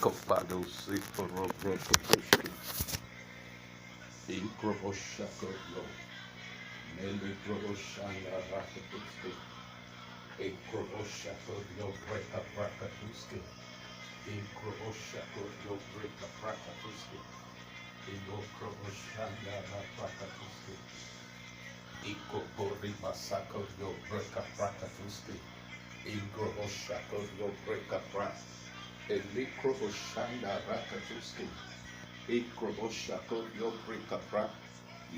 Copado Siporobrokopusky, Incroboshako, Melibroshanda Rakatuski, Incroboshako, yo break up Rakatuski, Incroboshako, yo break up Rakatuski, Incroboshanda Rakatuski, Incroboribasako, yo break up Rakatuski, Incroboshako, yo break up Rak, Elikroboshanda Rakatuski. Ikroboshako yo break pra,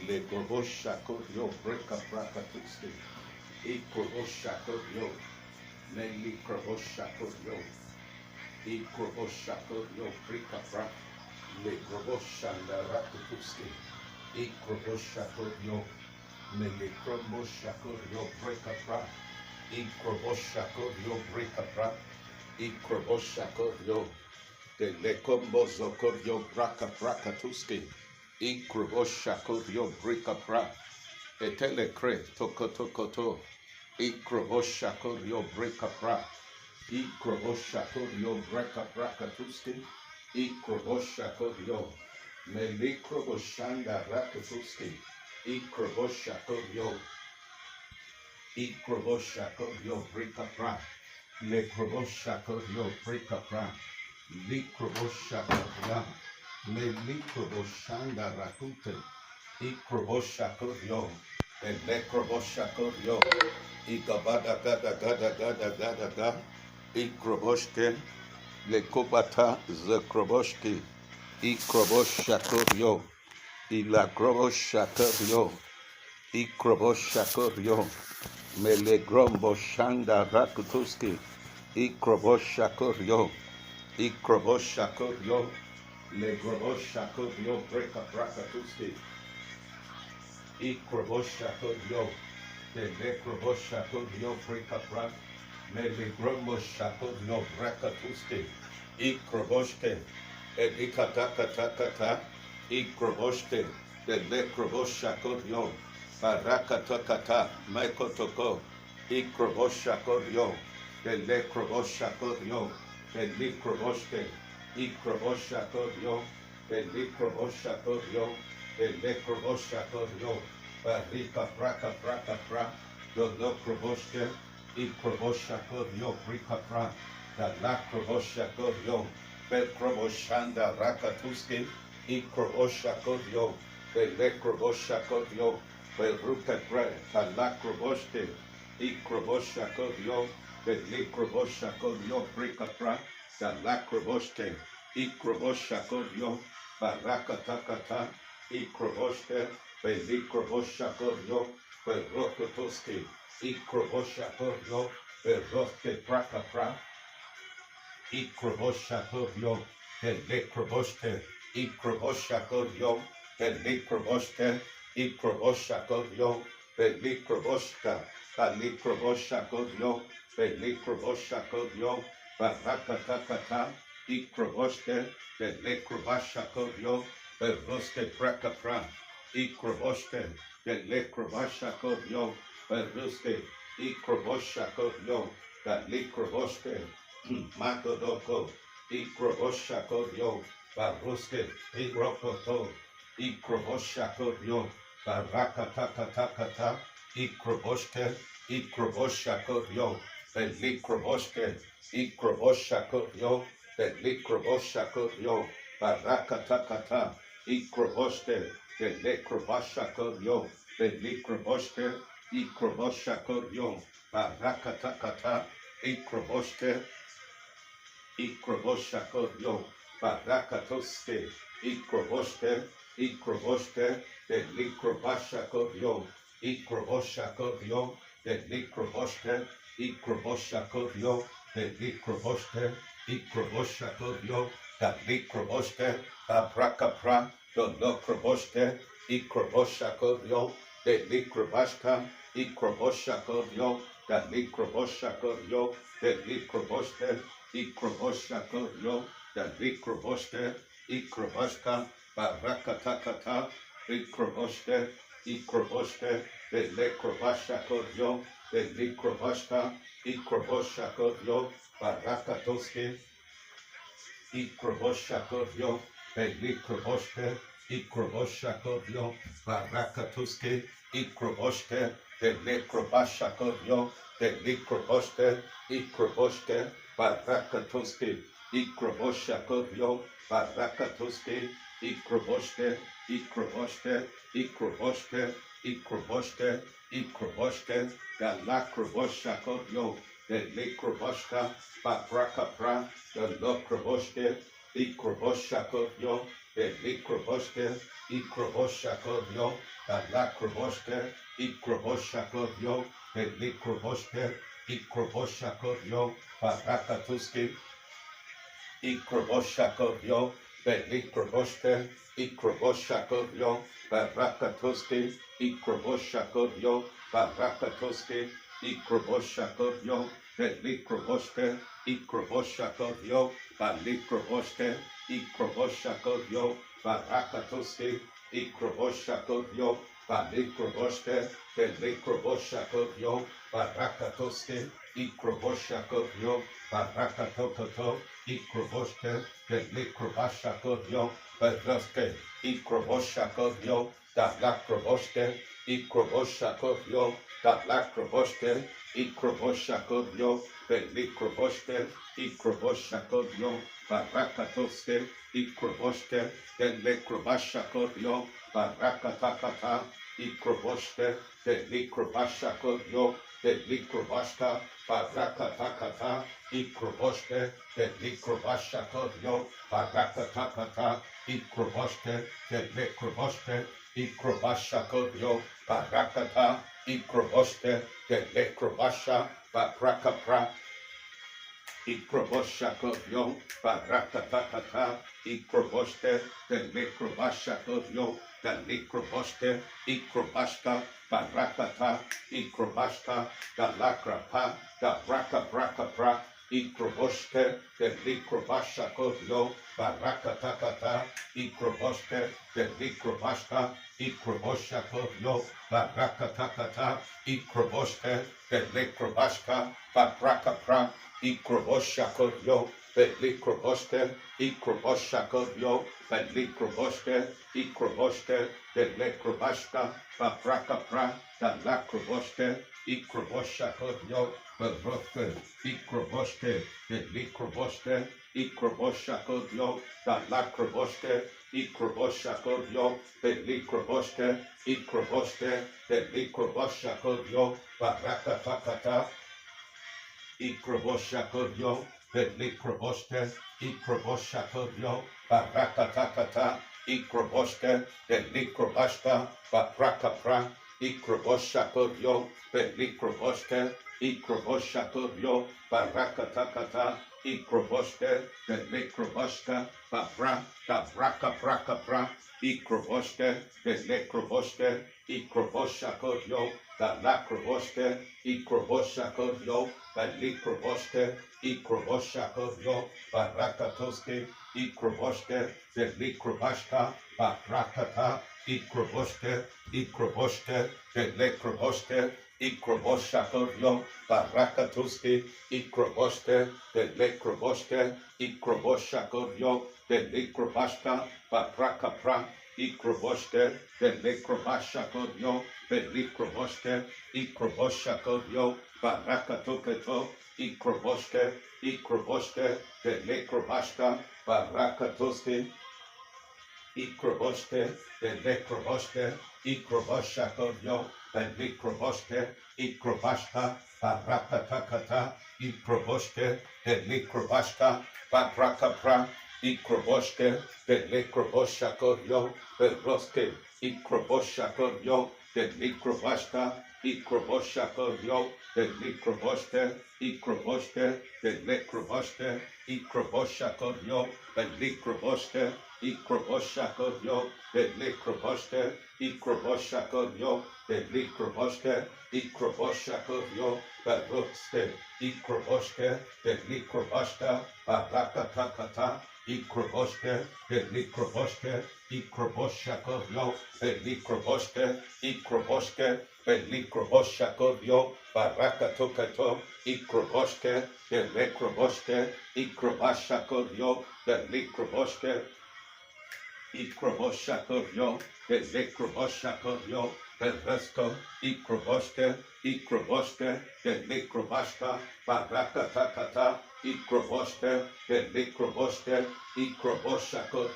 le groboshako yo break pra katuski. Ikroboshako yo, meli kroboshako yo. Ikroboshako yo break pra, le groboshanda rakatuski. Ikroboshako yo, meli kroboshako yo break pra. Ikroboshako yo break pra. Ikroboshako yo. De lekombo zoko yo braka braka tuski. Ikrobo shako yo brika pra. Etele kre toko toko to. Ikrobo shako yo brika pra. Ikrobo shako yo braka braka tuski. Ikrobo shako yo. Melikrobo shanda raka tuski. Ikrobo shako yo. Ikrobo shako yo brika pra. Lekrobo shako yo brika pra. Likroboshakya, me likroboshanda rakute, ikroboshakyo, and lekroboshakyo, ikabada gada gada gada gada gada, ikroboshke, lekobata zekroboshki, ikroboshakyo, ilakroboshakyo, ikroboshakyo, me legromboshanda rakutuski, ikroboshakyo. Ikroboshako yo, le groboshako yo, break up rakatuski. Ikroboshako yo, le groboshako yo, break up rak. Me le groboshako yo, rakatuski. Ikroboshke, edikatakatakata. Ikroboshke, le groboshako yo, barakatakata, maikotoko. Ikroboshako yo, le groboshako yo. Elikroboshke, Ikroboshako, Elikroboshako, Elikroboshako, Barika Praka Praka Pra, Dolokroboshke, Ikroboshako, Brika Pra, Dalakroboshako, Belkroboshanda Rakatuski, Ikroboshako, Elekroboshako, Beruka Pra, Dalakroboshke, Ikroboshako, the Likroboshako yo Brikapra, the Lakroboshke, Ikroboshako yo, Barakatakata, Ikroboshke, the Likroboshako yo, the Rokotoski, Ikroboshako yo, the Roske Prakapra, Ikroboshako yo, the Likroboshke, Ikroboshako yo, the Likroboshke, Ikroboshako yo, the Likroboshka, the Likroboshako yo. Likroboshako yo, Barakatakata, Ikroboshke, the Likrobashako yo, the Roske Prakapra, Ikroboshke, the Likrobashako yo, the Roske, Ikroboshako yo, the Likroboshke, Matodoko, Ikroboshako yo, Baroske, Irokoto, Ikroboshako yo, Barakatakata, Ikroboshke, Ikroboshako yo. The Likroboshke, Ikroboshako yo, the Likroboshako yo, Barakatakata, Ikroboshke, the Likrobashako yo, the Likroboshke, Ikroboshako yo, Barakatakata, Ikroboshke, Ikroboshako yo, Barakatoske, Ikroboshke, Ikroboshke, the Likrobashako yo, Ikroboshako yo, the Likroboshke, Ikroboshako yo, the Likroboshke, Ikroboshako yo, the Likroboshke, Abrakapra, the Lokroboshke, Ikroboshako yo, the Likrobashka, Ikroboshako yo, the Likroboshako yo, the Likroboshke, Ikroboshako yo, the Likroboshke, Ikrobashka, Barakatakata, Ikroboshke, Ikroboshke, the Likrobashako yo, the Likrobashka, Ikroboshako yo, Barakatoske, Ikroboshakorio, Belikroboshke, Ikroboshakorio, Barakatuske, Ikroboshke, Belikrobashakorio, Belikroboshke, Ikroboshke, Barakatuske, Ikroboshakorio, Barakatuske, Ikroboshke, Ikroboshke, Ikroboshke, Ikroboshke, Ikroboshke, Galakroboshako, the Likroboshka, Babrakapra, the Lokroboshke, Ikroboshako, the Likroboshke, Ikroboshako, the Lakroboshke, Ikroboshako, the Likroboshke, Ikroboshako, Barakatuski, Ikroboshako, Belikroboshke, Ikroboshako, Barakatoski, Ikroboshako, Barakatoski, Ikroboshako, Belikroboshke, Ikroboshako, Balikroboshke, Ikroboshako, Barakatoski, Ikroboshako, Balikroboshke, Belikroboshako, Barakatoski, Ikroboshako, Barakatokoto, Ikroboshke, Belikrobashako, Bedroske, Ikroboshako, Dalakroboshke, Ikroboshako, Dalakroboshke, Ikroboshako, Belikroboshke, Ikroboshako, Barakatoske, Ikroboshke, Belikrobashako, Barakatakata, Ikroboshke, Belikrobashako, Belikrobashka, Barakatakata, Ikroboshke, Belikrobashako, Barakatakata, Ikroboshke, Belikrobashke, Ikrobashako, Barakata, Ikroboshke, Belikrobasha, Barakapra, Ikroboshako, Barakatakata, Ikroboshke, Belikrobashako, Belikrobashke, Ikrobashka, Barakata, Ikrobashka, Galakrapa, Garakabrakapra, Ikroboshke, Belikrobashako, Barakatakata, Ikroboshke, Belikrobashka, Ikroboshako, Barakatakata, Ikroboshke, Belikrobashka, Barakapra, Ikroboshako, Belikroboshke, Ikroboshako, Belikroboshke, Ikroboshke, Belikrobashka, Babrakapra, Dalakroboshke, Ikroboshako, Beroske, Ikroboshke, Belikroboshke, Ikroboshako, Dalakroboshke, Ikroboshako, Belikroboshke, Ikroboshke, Belikroboshako, Barakapakata, Ikroboshako, Belikroboshke, Ikroboshako, Barakatakata, Ikroboshke, Belikrobashka, Babrakapra, Ikroboshako, Belikroboshke, Ikroboshako, Barakatakata, Ikroboshke, Belikrobashka, Babra, Dabrakaprakapra, Ikroboshke, Belikroboshke, Ikroboshako, Dalakroboshke, Ikroboshako, Belikroboshke, Ikroboshako, Barakatoske, Ikroboshke, Belikrobashka, Barakata, Ikroboshke, Ikroboshke, Belikrobashke, Ikroboshako, Barakatoske, Ikroboshke, Belikrobashke, Ikroboshako, Belikrobashka, Barakapra, Ikroboshke, Belikrobashako, Belikroboshke, Ikroboshako, Barakatoketo, Ikroboshke, Ikroboshke, Belikrobashka, Barakatoske, Ikroboshke, Belikrobashke, Ikroboshako, Belikroboshke, Ikrobashka, Barakatakata, Ikroboshke, Belikrobashka, Barakapra, Ikroboshke, Belikroboshako, Beroske, Ikroboshako, Belikrobashka, Ikroboshako, Belikroboshke, Ikroboshke, Belikrobashke, Ikroboshako, Belikroboshke, Ikroboshako, Belikroboshke, Ikroboshako, Belikroboshke, Ikroboshako, Beroske, Ikroboshke, Belikrobashka, Barakatakata, Ikroboske, Elikroboske, Ikroboshakor, Elikroboske, Ikroboske, Elikroboshakor, Barakatokato, Ikroboske, Elekroboske, Ikrobashakor, Elikroboske, Ikroboshakor, Elikroboshakor, Pervesko, Ikroboske, Ikroboske, Elikrobashka, Barakatakata, Ikroboske, Elikroboske, Ikroboshakor,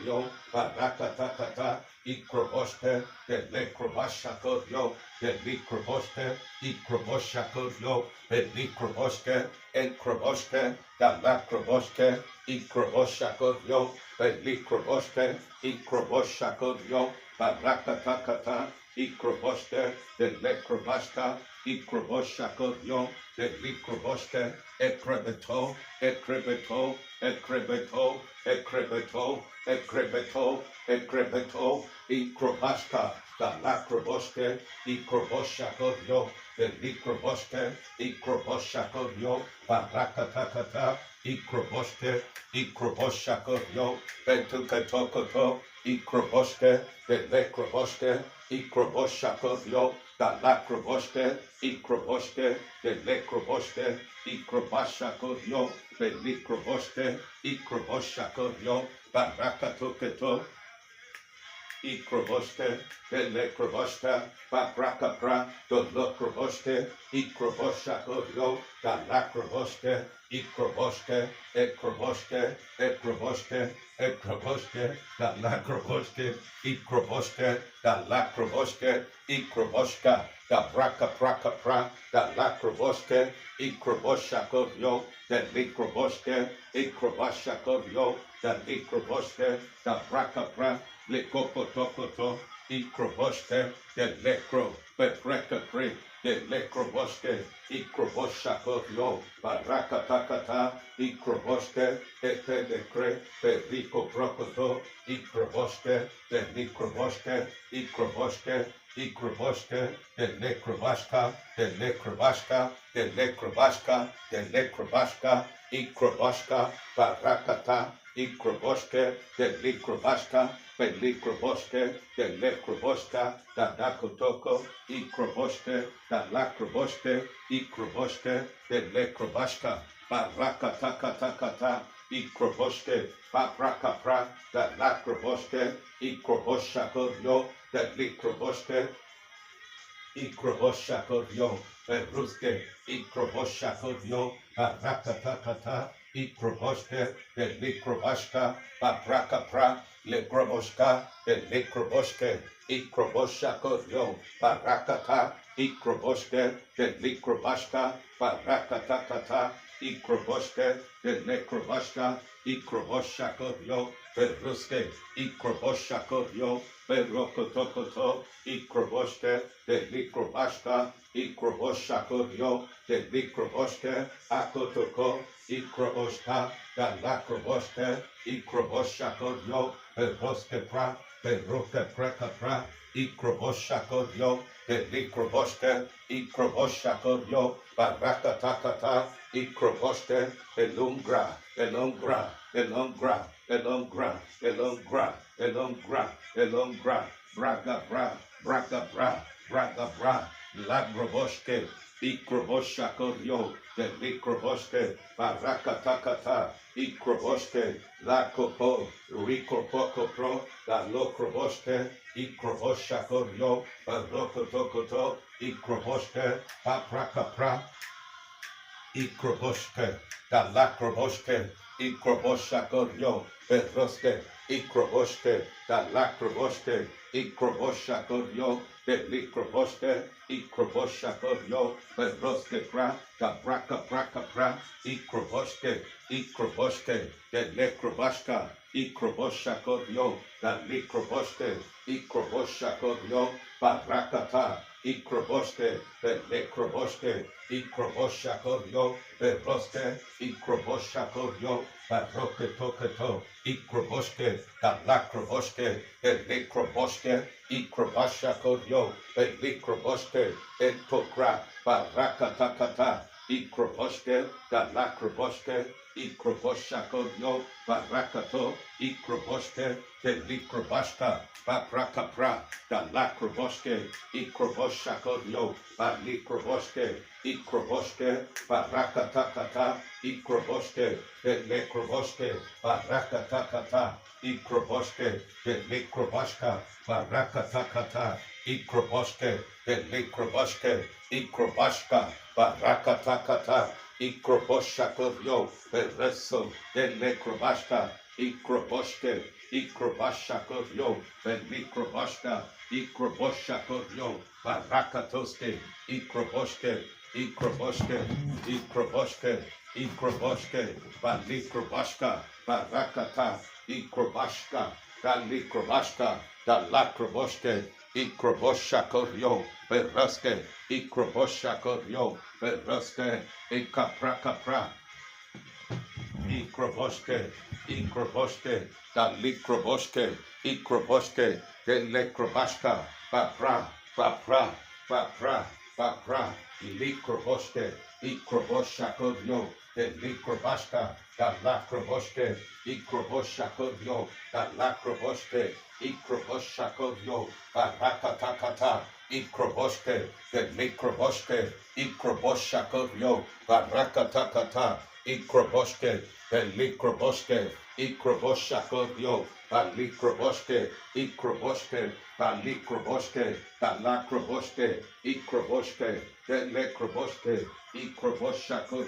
Barakatakata, Ikroboske, Elikrobashakor, Elikroboske, Ikroboshakor, Elikroboske, Enkroboske, Dalakroboske, Ikroboshakor, Elikroboske, Ikroboshakor, Barakatakata, Ikroboske, Elekroboska, Ikroboshakor, Elikroboske, Ekrebeto, Ekrebeto, Ekrebeto, Ekrebeto, Ekrebeto, Ekrebeto, Ikrobaska, Dalakroboske, Ikroboshakor, Elikroboske, Ikroboshakor, Barakatakata, Ikroboske, Ikroboshakor, Bentukatokoto, Ikroboske, Elekroboske, Ikroboshakor, Dalakroboske, Ikroboske, Elekroboske, Ikrobashakor, Belikroboske, Ikroboshakor, Barakatoketo, Ikroboske, Elekroboska, Babrakapra, Dolokroboske, Ikroboshakor, Dalakroboske, Ikroboske, Ekroboske, Ekroboske, Ekroboske, Dalakroboske, Ikroboske, Dalakroboske, Ikroboska, Dabrakaprakapra, Dalakroboske, Ikroboshakor, Delikroboske, Ikrobashakor, Delikroboske, Dabrakapra, Lekopotokoto, Ikroboske, Delekro, Beprekapri, Delekroboske, Ikroboshakor, Barakatakata, Ikroboske, Etelekre, Beriko Prokoto, Ikroboske, Delikroboske, Ikroboske, Ikroboske, Delekrobaska, Delekrobaska, Delekrobaska, Delekrobaska, Ikroboska, Barakata, Ikroboske, Delikrobaska, Belikroboske, Delekroboska, Dadakotoko, Ikroboske, Dalakroboske, Ikroboske, Delekrobaska, Barakatakata, Ikroboske, Babrakapra, Dalakroboske, Ikroboshakor, Delikroboske, Ikroboshakor, Beruske, Ikroboshakor, Barakatakata, Ikroboske, Delikrobashka, Babrakapra, Lekroboshka, Delikroboske, Ikroboshakor, Barakata, Ikroboske, Delikrobashka, Barakatakata, Ikroboske, Delikrobashka, Ikroboshakor, Beruske, Ikroboshakor, Berokotokoto, Ikroboske, Delikrobashka, Ikroboshakor, Delikroboske, Akotoko, Ikroboshka, Dalakroboske, Ikroboshakor, Beroske pra, Beroke prekapra, Ikroboshakor, Delikroboske, Ikroboshakor, Barakatakata, Ikroboske, Elungra, Elungra, Elungra, Elungra, Elungra, Elungra, Elungra, Braga Bra, Braga Bra, Braga Bra, Lagroboske, Ikroboshakor, Delikroboske, Barakatakata, Ikroboske, Lakopo, Rikopokopro, Dalokroboske, Ikroboshakor, Barokotokoto, Ikroboske, Babrakapra, Ikroboske, Dalakroboske, Ikroboshakor, Bedroske, Ikroboske, Dalakroboske, Ikroboshakor, Delikroboske, Ikroboshakor, Bedroske pra, Dabrakaprakapra, Ikroboske, Ikroboske, Delekrobashka, Ikroboshakor, Dalikroboske, Ikroboshakor, Barakata, Ikroboske, Delekroboske, Ikroboshakor, Bedroske, Ikroboshakor, Baroke Tokato, Ikroboske, Dalakroboske, Elekroboske, Ikrobashakor, Belikroboske, Entokra, Barakatakata, ikroboshke, da lakroboshke, ikroboshako, barakato, ikroboshke, de likrobashka, babrakapra, da lakroboshke, ikroboshako, balikroboshke, ikroboshke, barakatakata, ikroboshke, de lekroboshke, barakatakata, ikroboshke, de likrobashka, barakatakata, ikroboshke, de likrobashke, ikrobashka, barakatakata, ikroboshako, bereso, de lekrobashka, ikroboshke, ikrobashako, belikrobashka, ikroboshako, barakatoske, ikroboshke, ikroboshke, ikroboshke, ikroboshke, balikrobashka, barakata, ikrobashka, dalikrobashka, dalakroboshke, ikroboshako, beraske, ikroboshako, beraske, ikaprakapra, ikroboshke, ikroboshke, dalikroboshke, ikroboshke, delekrobashka, babra, babra, babra, babra, ilikroboshke, ikroboshako, delikrobashka, dalakroboshke, ikroboshako, dalakroboshke, ikroboshako, barakatakata, ikroboshke, delikroboshke, ikroboshako, barakatakata, ikroboshke, delikroboshke, ikroboshako, balikroboshke, ikroboshke, balikroboshke, dalakroboshke, ikroboshke, delekroboshke, ikroboshako,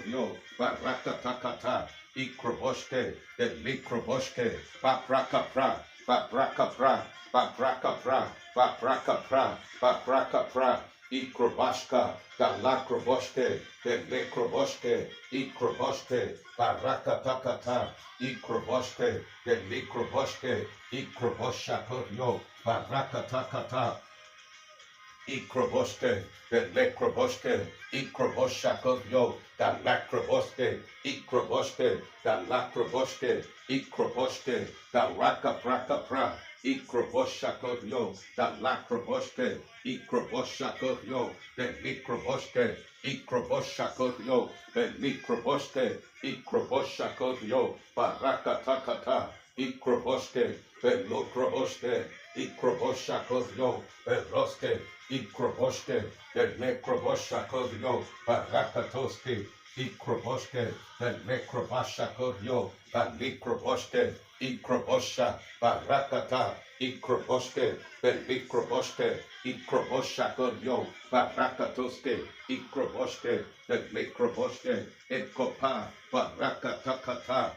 barakatakata, ikroboshke, delikroboshke, babrakapra, babrakapra, babrakapra, babrakapra, babrakapra, ikrobashka, dalakroboshke, delekroboshke, ikroboshke, barakatakata, ikroboshke, delikroboshke, ikroboshako, barakatakata, ikroboshke, delekroboshke, ikroboshako, dalakroboshke, ikroboshke, dalakroboshke, ikroboshke, darakaprakapra, ikroboshako, dalakroboshke, ikroboshako, delikroboshke, ikroboshako, delikroboshke, ikroboshako, barakatakata, ikroboshke, belokroboshke, ikroboshako, beroske, ikroboshke, delekroboshako, barakatoske, ikroboshke, delekrobashako, balikroboshke, ikrobosha, barakata, ikroboshke, belikroboshke, ikroboshako, barakatoske, ikroboshke, delekroboshke, ekopa, barakatakata,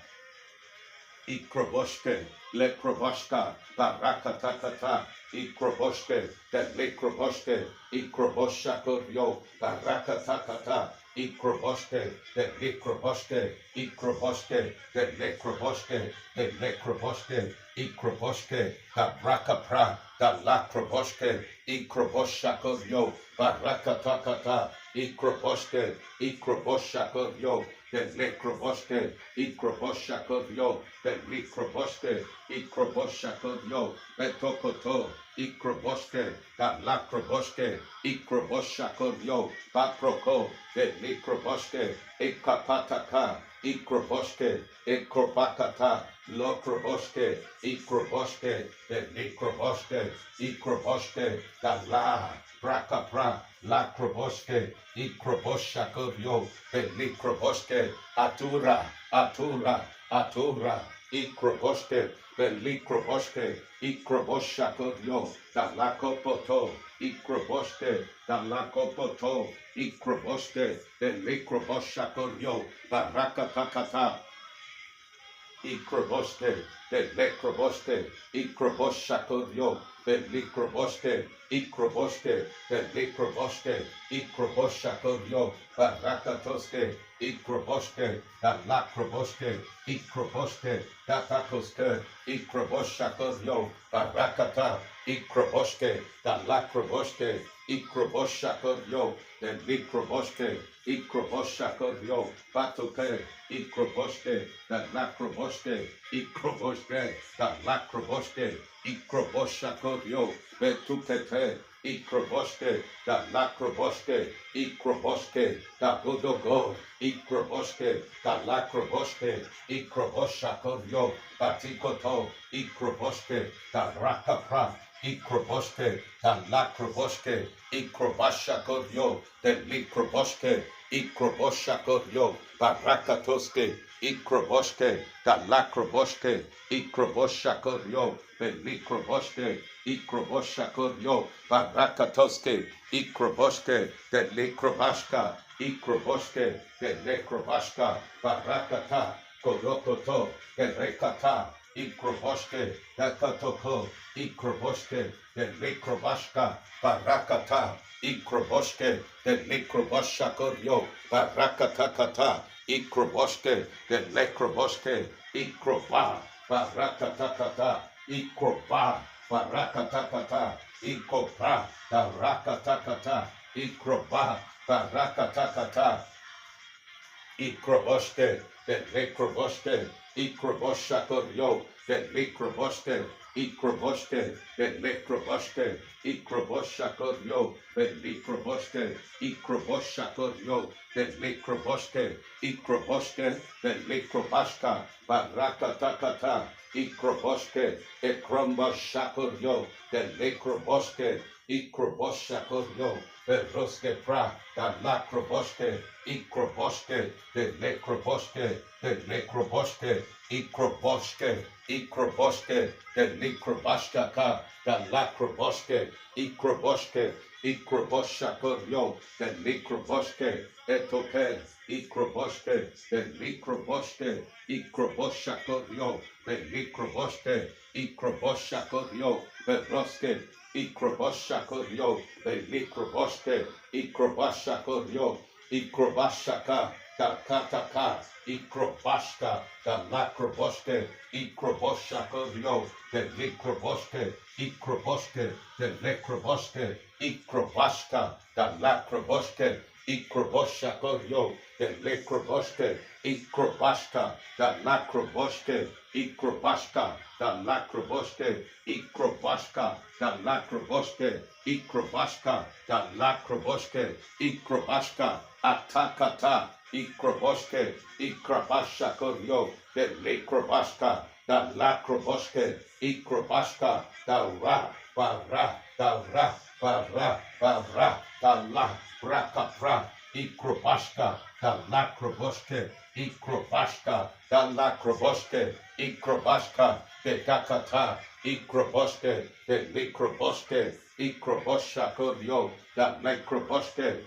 ikroboshke, lekroboshka, barakatakata, ikroboshke, delekroboshke, ikroboshako, barakatakata, ikroboshke, delekroboshke, ikroboshke, delekroboshke, delekroboshke, ikroboshke, kabrakapra, dalakroboshke, ikroboshako, barakatakata, ikroboshke, ikroboshako, delekroboshke, ikroboshako, delikroboshke, ikroboshako, betokoto, ikroboshke, dalakroboshke, ikroboshako, baproko, delikroboshke, ekapataka, ikroboshke, ekrobakata, lokroboshke, ikroboshke, delikroboshke, ikroboshke, dala, brakapra, lakroboshke, ikroboshako, belikroboshke, atura, atura, atura, ikroboshke, belikroboshke, ikroboshako, dalakopoto, ikroboshke, dalakopoto, ikroboshke, belikroboshako, barakatakata, ikroboshke, delekroboshke, ikroboshako, belikroboshke, ikroboshke, delekroboshke, ikroboshako, barakatoske, ikroboshke, dalakroboshke, ikroboshke, datakoske, ikroboshako, barakata, ikroboshke, dalakroboshke, ikroboshako, delikroboshke, ikroboshako, batoke, ikroboshke, dalakroboshke, ikroboshke, dalakroboshke, ikroboshako, betukete, Ikroboske, da Lakroboske, Ikroboske, da Godogo, Ikroboske, da Lakroboske, Ikroboshakorio, Batikoto, Ikroboske, da Rakapra, Ikroboske, da Lakroboske, Ikrobashakorio, de Likroboske, Ikroboshakorio, Barakatoske, Ikroboske, da Lakroboske, Ikroboshakorio, de Likroboske, Ikroboshakorio, Barakatoske, Ikroboske, de Likrobashka, Ikroboske, de Lekrobashka, Barakata, Korokoto, de Rekata, Ikroboske, de Katoko, Ikroboske, de Lekrobashka, Barakata, Ikroboske, de Lekrobashakorio, Barakatakata, Ikroboske, de Lekroboske, Ikroba, Barakatakata, Ikroba, Barakatakata, Ikroba, Barakatakata, Ikroba, Barakatakata, Ikroboske, de Lekroboske, Ikroboshakorio, de Lekroboske, Ikroboske, de Lekroboske, Ikroboshakorio, de Lekroboske, Ikroboshakorio, de Lekroboske, Ikroboske, de Lekrobashka, Barakatakata, Ikroboske, Ekromboshakorio, de Lekroboske, Ikroboshakorio, de Roske Pra, da Lakroboske, Ikroboske, de Lekroboske, de Lekroboske, Ikroboske, Ikroboske, de Likrobashka, da Lakroboske, Ikroboske, Ikroboshakorio, de Likroboske, Etope, Ikroboske, de Likroboske, Ikroboshakorio, de Likroboske, Ikroboshakorio, de Roske, Ikroboshakorio, de Likroboske, Ikrobashakorio, Ikrobashaka, da Kataka, Ikrobashka, da Lakroboske, Ikroboshakorio, de Likroboske, Ikroboske, de Lekroboske, Ikrobashka, da Lakroboske, Ikroboshakorio, de Lekroboske, Ikrobashka, da Lakroboske, Ikrobashka, da Lakroboske, Ikrobashka, da Lakroboske, Ikrobashka, da Lakroboske, Ikrobashka, Atakata, Ikroboske, Ikrobashakorio, de Lekrobashka, da Lakroboske, Ikrobashka, da Ra, Bara, da Ra, Bara, Bara, da La, Rakapra, Ikrobashka, da Lakroboske, Ikrobashka, da Lakroboske, Ikrobashka, de Dakata, Ikroboske, de Likroboske, Ikroboshakorio, da Lekroboske,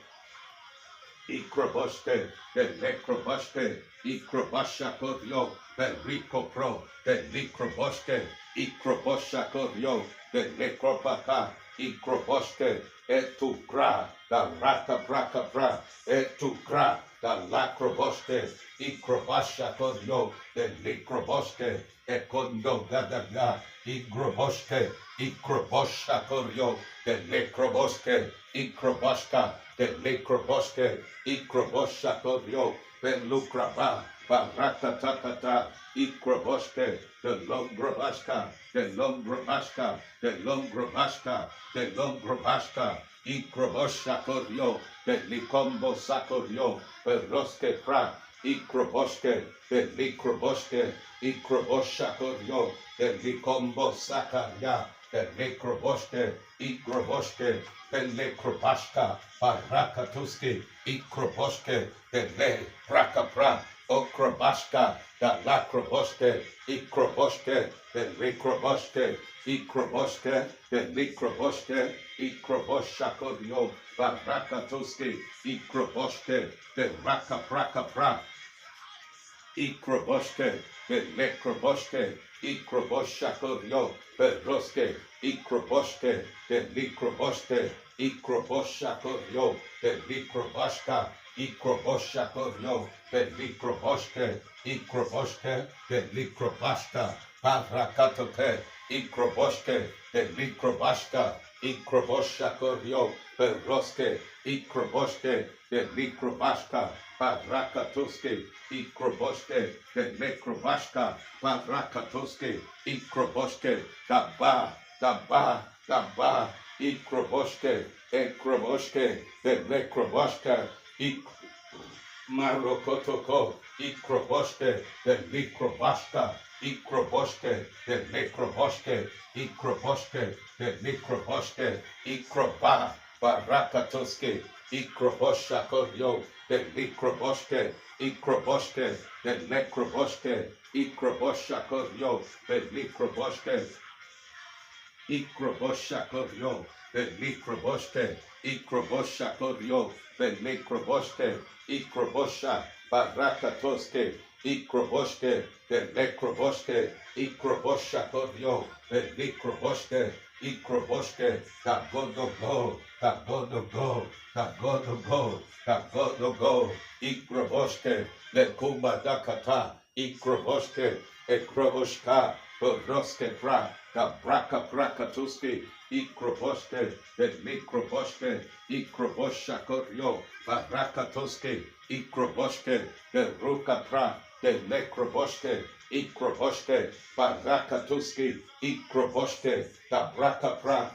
Ikroboske, de Lekroboske, Ikrobashakorio, de Rico Pro, de Likroboske, Ikroboshakorio, de Lekrobaka, Ikroboske, Etukra, da Raka Braka Bra, Etukra, da Lakroboske, Ikrobashakorio, de Likroboske, Ekondo Gadaga, Ikroboske, Ikroboshakorio, de Lekroboske, Ikrobashka, de Lekroboske, Ikroboshakorio, de Lukraba, Barakatakata, Ikroboske, de Longrabashka, de Longrabashka, de Longrabashka, de Longrabashka, Ikroboshakorio, de Likombo Sakorio, de Roske Pra, Ikroboske, de Likroboske, Ikroboshakorio, de Likombo Sakaria, de Likroboske, Ikroboske, de Lekrobashka, Barakatuski, Ikroboske, de Le Prakapra, Okrabashka, da Lakroboske, Ikroboske, de Likroboske, Ikroboske, de Likroboske, Ikroboshakorio, Barakatuski, Ikroboske, de Rakaprakapra, Ikroboske, de Lekroboske, Ikroboshakorio, Beroske, Ikroboske, de Likroboske, Ikroboshakorio, de Likrobashka, Ikroboshakorio, de Likroboske, Ikroboske, de Likrobashka, Barakatoke, Ikroboske, de Likrobashka, Ikroboshakorio, Beroske, Ikroboske, de Likrobashka, Barakatuske, Ikroboske, de Lekrobashka, Barakatuske, Ikroboske, da Ba, da ba, ikroboshke, ekroboshke, the lekroboshka, Marokotoko, Ikroboshke, the Mikrobashka, Ikroboshke, the Nekroboshke, Ikroboshke, the Mikroboshke, Ikroba, Barakatoske, Ikroboshakoryo, the Mikroboshke, Ikroboshke, the Nekroboshke, Ikroboshakoryo, the Mikroboshke, Ikroboshakoryo, the Mikroboshke, Ikroboshakoryo, the Mikroboshke, Ikrobosha, Barakatoske, Ikroboshke, the Nekroboshke, Ikroboshakoryo, the Mikroboshke, Ikroboshke, the God of God, the God of God, the God of God, the God of God, Ikroboshke, the Kumbadakata, Ikroboshke, Ekroboshka, Boroske Pra, the Braka Prakatuski, Ikroboshke, the Mikroboshke, Ikroboshakoryo, Barakatoske, Ikroboshke, the Ruka Pra, the Nekroboshke, Ikroboshke, Barakatuski, Ikroboshke, the Braka Pra,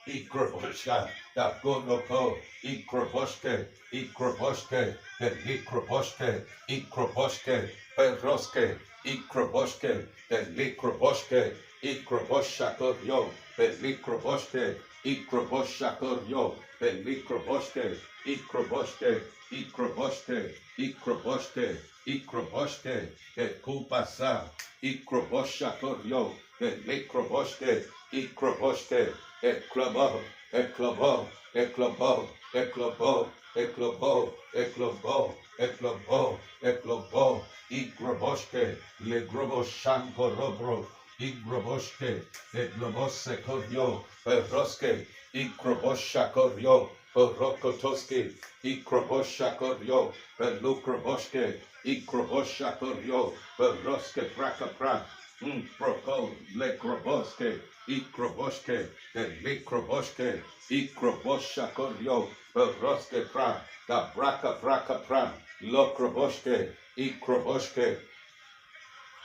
Ikroboshka, the Gonoko, Ikroboshke, Ikroboshke, the Mikroboshke, Ikroboshke, Peroske, Ikroboshke, the Mikroboshke, Ikroboshakoryo, the Mikroboshke, Ikroboshakoryo, the Mikroboshke, Ikroboshke, Ikroboshke, Ikroboshke, Ikroboshke, the Kupasa, Ikroboshakoryo, the Mikroboshke, Ikroboshke, Eklobo, Eklobo, Eklobo, Eklobo, Eklobo, Eklobo, Eklobo, Eklobo, Ikroboshke, Le Grobo Shanko Robro, Ikroboshke, Eglobose Koryo, Peroske, Ikrobosha Koryo, Porokotoski, Ikrobosha Koryo, Pelukroboshke, Ikrobosha Koryo, Peroske Prakapra, Proko, Lekroboske, Ikroboshke, the Mikroboshke, Ikrobosha Koryo, Peroske Pra, the Braka Braka Pra, Lokroboshke, Ikroboshke,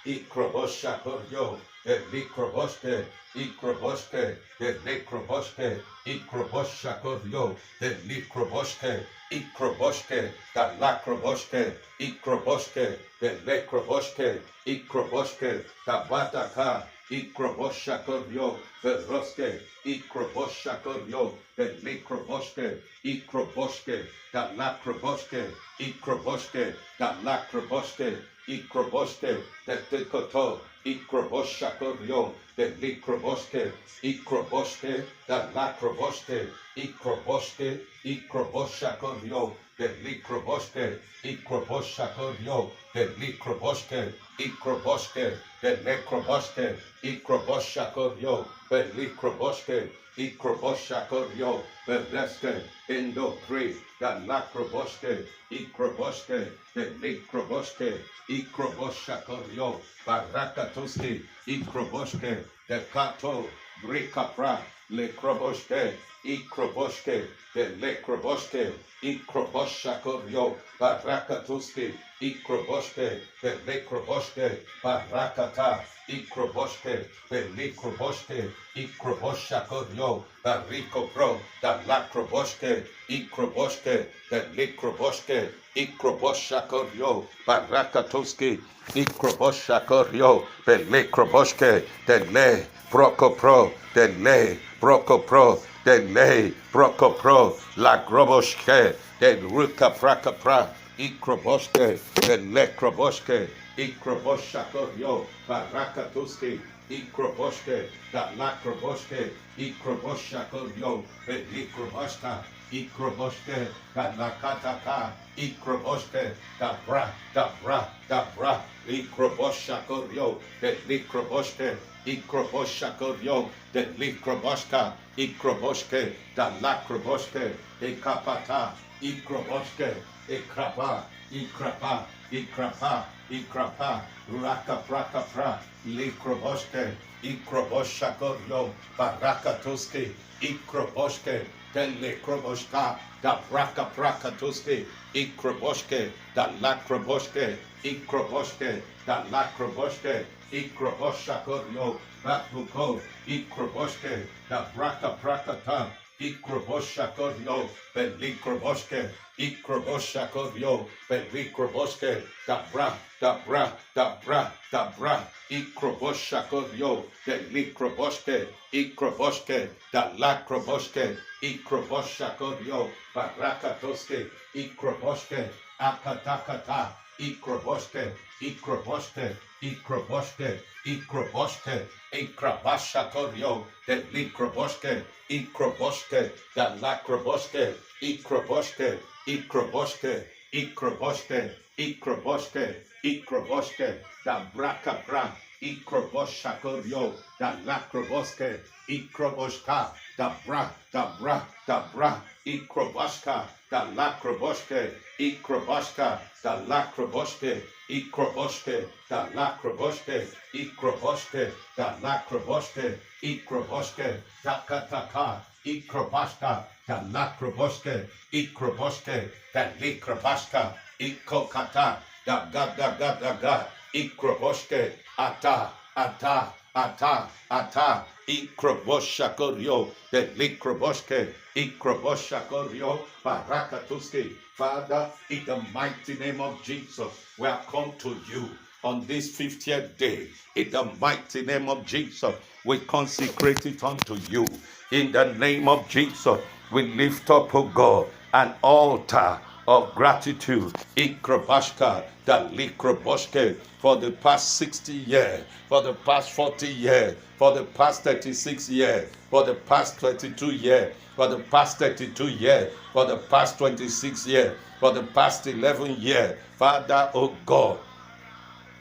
Ikrobosha Koryo, the Mikroboshke, Ikroboshke, the Nekroboshke, Ikrobosha Koryo, the Mikroboshke, Ikroboshke, the Lakroboshke, Ikroboshke, the Nekroboshke, Ikroboshke, the Bataka, Ikrobosha Koryo, the Roske, Ikrobosha Koryo, the Mikroboshke, Ikroboshke, the Lakroboshke, Ikroboshke, the Lakroboshke, Ikroboshke, the Tikoto, Ikrobosha Koryo, the Mikroboshke, Ikroboshke, the Lakroboshke, Ikroboshke, Ikrobosha Koryo, the Mikroboshke, Ikrobosha Koryo, the Mikroboshke, Ikroboshke, the Nekroboshke, Ikrobosha Koryo, the Mikroboshke, Ikrobosha Koryo, the Bleske, Indo 3, the Lakroboshke, Ikroboshke, the Mikroboshke, Ikrobosha Koryo, Barakatuski, Ikroboshke, the Kato, Brikapra, Lekroboshke, Ikroboshke, the Lekroboshke, Ikrobosha Koryo, Barakatuski, Ikroboshke, the Lekroboshke, Barakata, Ikroboshke, the Lekroboshke, Ikrobosha Koryo, Bariko Pro, the Lakroboshke, Ikroboshke, the Lekroboshke, Ikrobosha Koryo, Barakatuski, Ikrobosha Koryo, the Lekroboshke, the Le, Broco Pro, the Le, Broco Pro, the Le, Broco Pro, Lagroboshke, the Ruka Praka Pra, Ikroboshke, the Lekroboshke, Ikrobosha Koryo, Barakatuski, Ikroboshke, the Lakroboshke, Ikrobosha Koryo, the Ikroboshka, Ikroboshke, the Lakataka, Ikroboshke, the Bra, the Bra, the Bra, Ikrobosha Koryo, the Ikroboshke, Ikrobosha Koryo, the Ikroboshka, Ikroboshke, the Lakroboshke, Ikapata, Ikroboshke, Ikrapa, Ikrapa, Ikrapa, Ikrapa, Raka Praka Pra, Likroboshke, Ikrobosha Koryo, Barakatuski, Ikroboshke, Telekroboshka, the Braka Prakatuski, Ikroboshke, the Lakroboshke, Ikroboshke, the Lakroboshke, Ikroboshakorio, Bakuko, Ikroboshke, da Braka Prakata, Ikroboshakorio, Belikroboshke, Ikroboshakorio, Belikroboshke, da Bra, da Bra, da Bra, da Bra, Ikroboshakorio, Belikroboshke, Ikroboshke, da Lakroboshke, Ikroboshakorio, Barakatoske, Ikroboshke, Akatakata, Ikroboshke, Ikroboshke, Ikroboshke, Ikroboshke, Ikrabashakorio, de Likroboshke, Ikroboshke, da Lakroboshke, Ikroboshke, Ikroboshke, Ikroboshke, Ikroboshke, Ikroboshke, da Brakabra, Ikroboshakorio, da Lakroboshke, Ikroboshka, da Bra, da Bra, da Bra, Ikroboshka, da Lakroboshke, Ikroboshka, da Lakroboshke, Ikroboshke, da Lakroboshke, Ikroboshke, da Lakroboshke, Ikroboshke, da Kataka, Ikrobashka, da Lakroboshke, Ikroboshke, da Likrobashka, Ikokata, da Gada, Ikroboshke, Ata, Ata, Ata, Ata, Ikroboshakorio, the Likroboshke, Ikroboshakorio, Barakatuski. Father, in the mighty name of Jesus, we have come to you on this 50th day. In the mighty name of Jesus, we consecrate it unto you. In the name of Jesus, we lift up, O God, an altar of gratitude. Ikrobashka, the Likroboshke, for the past 60 years, for the past 40 years, for the past 36 years, for the past 22 years, for the past 32 years, for the past 26 years, for the past 11 years. Father, O God,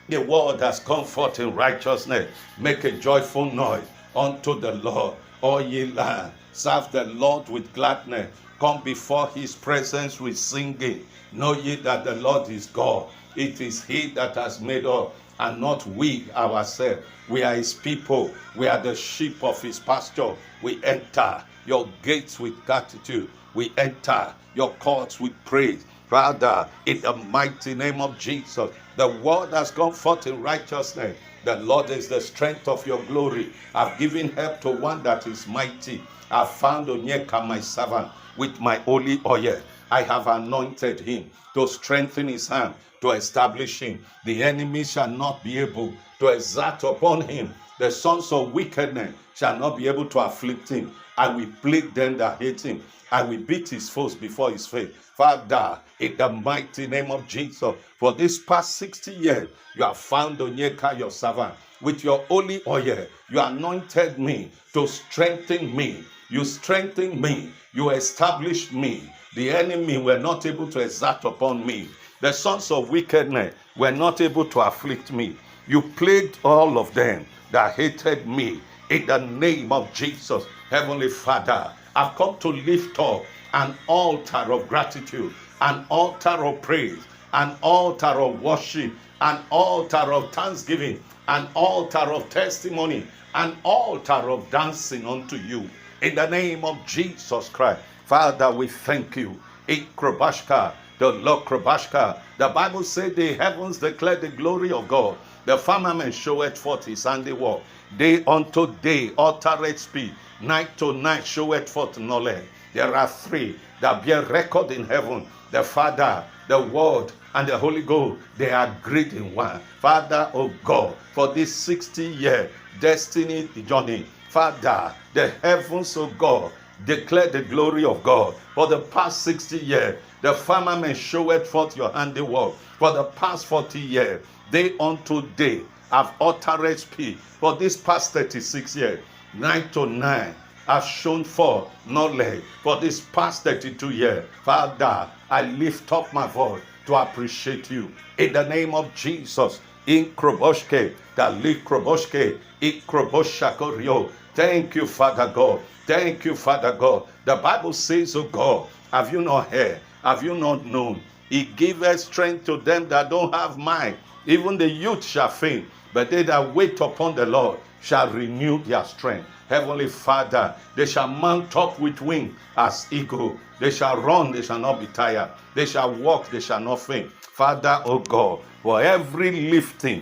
the world has come forth in righteousness. Make a joyful noise unto the Lord, all ye land. Serve the Lord with gladness. Come before his presence with singing. Know ye that the Lord is God. It is he that has made us, and not we ourselves. We are his people. We are the sheep of his pasture. We enter your gates with gratitude. We enter your courts with praise. Father, in the mighty name of Jesus, the word has gone forth in righteousness. The Lord is the strength of your glory. I've given help to one that is mighty. I've found Onyeka, my servant, with my holy oil. I have anointed him to strengthen his hand, to establish him. The enemy shall not be able to exert upon him. The sons of wickedness shall not be able to afflict him. I will plague them that hate him. I will beat his foes before his face. Father, in the mighty name of Jesus, for this past 60 years, you have found Onyeka, your servant, with your holy oil. You anointed me to strengthen me. You strengthened me. You established me. The enemy were not able to exert upon me. The sons of wickedness were not able to afflict me. You plagued all of them that hated me. In the name of Jesus, Heavenly Father, I've come to lift up an altar of gratitude, an altar of praise, an altar of worship, an altar of thanksgiving, an altar of testimony, an altar of dancing unto you. In the name of Jesus Christ, Father, we thank you. Ikrobashka, the Lokrobashka. The Bible said the heavens declare the glory of God. The firmament showeth forth his handiwork. Day unto day uttereth speed. Night to night showeth forth knowledge. There are three that bear record in heaven: the Father, the Word, and the Holy Ghost. They are agreed in one. Father, oh God, for this 60-year destiny journey, Father, the heavens, oh God, declare the glory of God. For the past 60 years, the firmament showeth forth your handiwork. For the past 40 years, day unto day, I've uttered speech. For this past 36 years, night to night, I've shown forth knowledge. For this past 32 years, Father, I lift up my voice to appreciate you. In the name of Jesus, in Kroboshke, Dali Kroboshke, in Kroboshakorio. Thank you, Father God. Thank you, Father God. The Bible says, oh God, have you not heard? Have you not known? He giveth strength to them that don't have mind. Even the youth shall faint, but they that wait upon the Lord shall renew their strength. Heavenly Father, they shall mount up with wings as eagle. They shall run, they shall not be tired. They shall walk, they shall not faint. Father, oh God, for every lifting,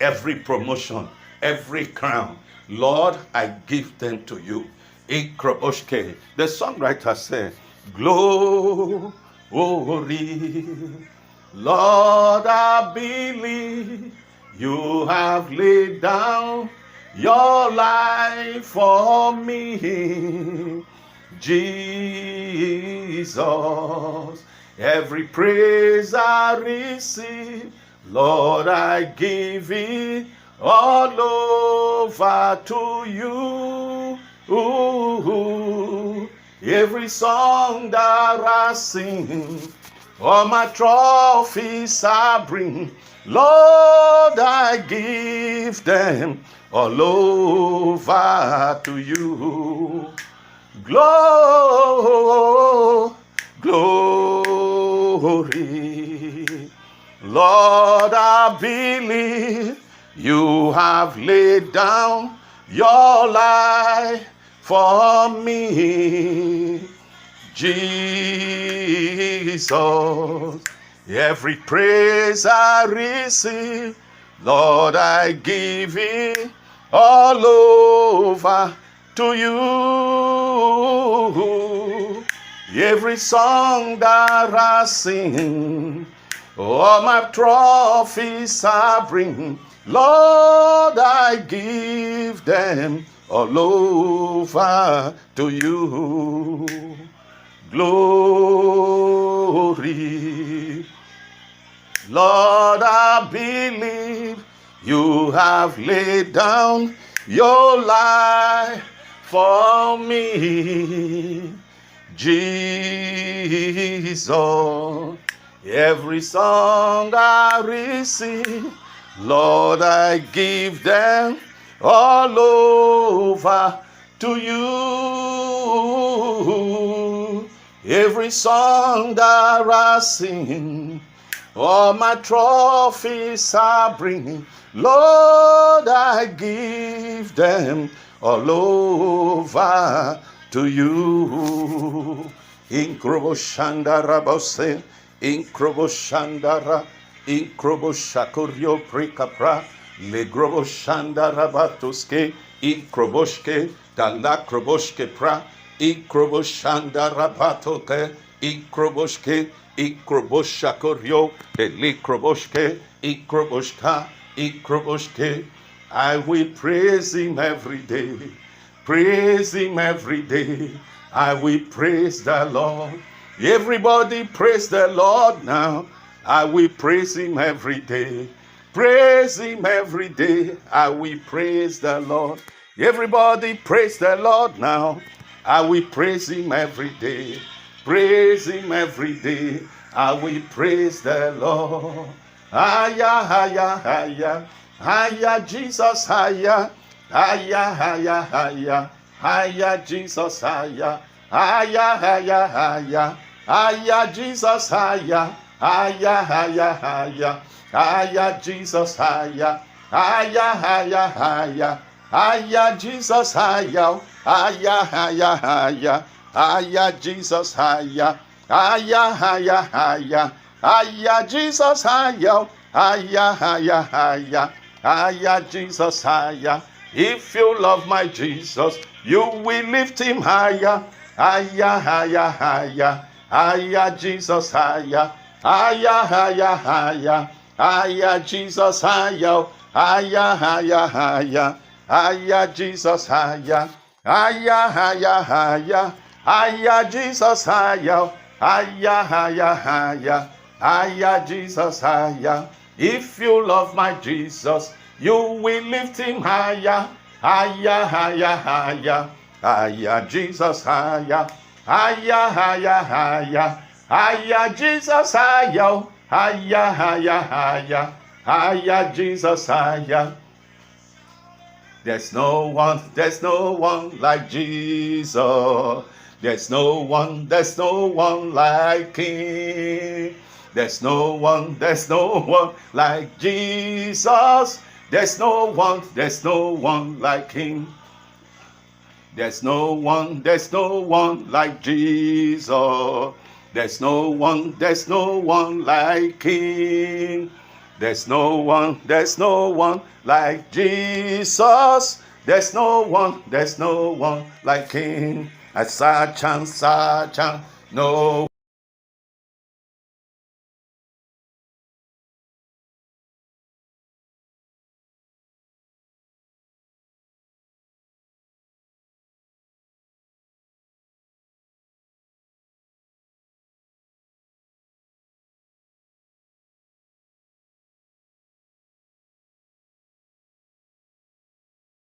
every promotion, every crown, Lord, I give them to you. Ikroboshke. The songwriter said, glory, Lord, I believe you have laid down your life for me. Jesus, every praise I receive, Lord, I give it all over to you. Every song that I sing, all my trophies I bring, Lord, I give them all over to you. Glory, Lord, I believe you have laid down your life for me. Jesus, every praise I receive, Lord, I give it all over to you. Every song that I sing, all my trophies I bring, Lord, I give them all over to you. Glory, Lord, I believe you have laid down your life for me. Jesus, every song I receive, Lord, I give them all over to you. Every song that I sing, all my trophies I bring, Lord, I give them all over to you. Inkrobo shandara bose, inkrobo shandara, inkrobo shakorio prekapra, legrobo shandara batoske, inkroboshke, dalakroboshke pra, inkrobo shandara batoke, inkroboshke, ikroboshakorio, elikroboshke, ikroboshka, ikroboshke. I will praise him every day. Praise him every day. I will praise the Lord. Everybody praise the Lord now. I will praise him every day. Praise him every day. I will praise the Lord. Everybody praise the Lord now. I will praise him every day. Praise him every day. I will praise the Lord. Haya, haya, haya. Haya, Jesus, haya. Haya, haya, haya. Haya, Jesus, haya. Haya, haya, haya. Haya, Jesus, haya. Haya, haya, haya. Haya, Jesus, haya. Haya, haya, haya. Haya, Jesus, haya. Haya, haya, haya. Haya, Jesus, haya. Haya, haya, haya. Haya, Jesus, haya. Haya, haya, haya. Haya, Jesus, haya. If you love my Jesus, you will lift him higher. Higher, higher, higher. Higher, Jesus, higher. Higher, higher, higher. Higher, Jesus, higher. Higher, higher, higher. Higher, Jesus, higher. Higher, higher, higher. Higher, Jesus, higher. Higher, higher, higher. Higher, Jesus, higher. If you love my Jesus, you will lift him higher. Higher, higher, higher. Higher, Jesus, higher. Higher, higher, higher. Higher, Jesus, higher. Higher, higher, higher. Higher, Jesus, higher. There's no one like Jesus. There's no one like him. There's no one like Jesus. There's no one like him. There's no one like Jesus. There's no one like him. There's no one like Jesus. There's no one like King. Such and no